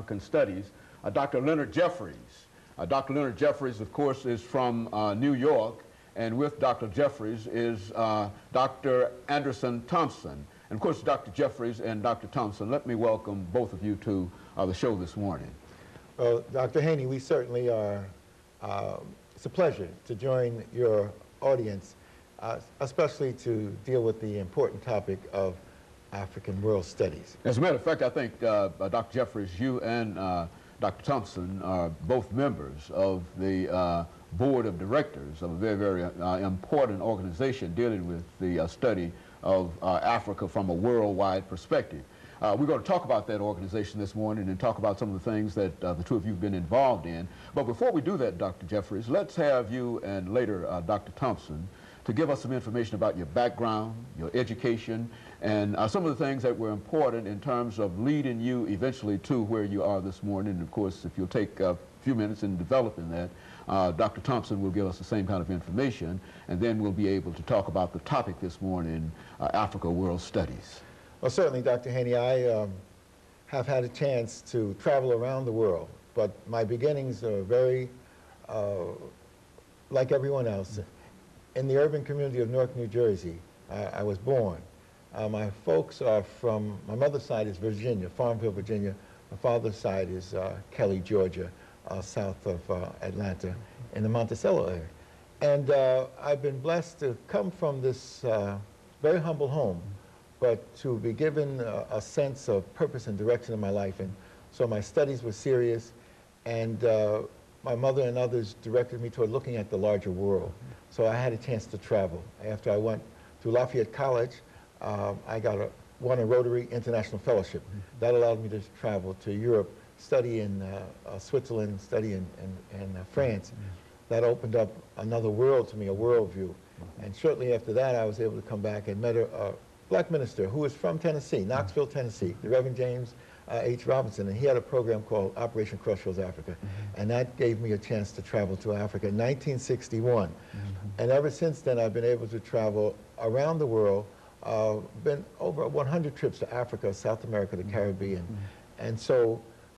African Studies, Dr. Leonard Jeffries. Dr. Leonard Jeffries, of course, is from New York, and with Dr. Jeffries is Dr. Anderson Thompson. And of course, Dr. Jeffries and Dr. Thompson, let me welcome both of you to the show this morning. Well, Dr. Haney, we certainly are, it's a pleasure to join your audience, especially to deal with the important topic of African world studies. As a matter of fact, I think, Dr. Jeffries, you and Dr. Thompson are both members of the board of directors of a very, very important organization dealing with the study of Africa from a worldwide perspective. We're going to talk about that organization this morning and talk about some of the things that the two of you have been involved in. But before we do that, Dr. Jeffries, let's have you and later Dr. Thompson to give us some information about your background, your education, and some of the things that were important in terms of leading you eventually to where you are this morning. And of course, if you'll take a few minutes in developing that, Dr. Thompson will give us the same kind of information, and then we'll be able to talk about the topic this morning, Africa World Studies. Well, certainly, Dr. Haney, I have had a chance to travel around the world, but my beginnings are very, like everyone else, in the urban community of Newark, New Jersey. I was born. My folks are from, my mother's side is Virginia, Farmville, Virginia. My father's side is Kelly, Georgia, south of Atlanta, in the Monticello area. And I've been blessed to come from this very humble home, but to be given a sense of purpose and direction in my life. And so my studies were serious, and my mother and others directed me toward looking at the larger world. So I had a chance to travel. After I went to Lafayette College, I won a Rotary International Fellowship. That allowed me to travel to Europe, study in Switzerland, study in France. That opened up another world to me, a worldview. And shortly after that, I was able to come back and met a black minister who was from Tennessee, Knoxville, Tennessee, the Reverend James H. Robinson, and he had a program called Operation Crossroads Africa. And that gave me a chance to travel to Africa in 1961. And ever since then, I've been able to travel around the world, been over 100 trips to Africa, South America, the Caribbean. And so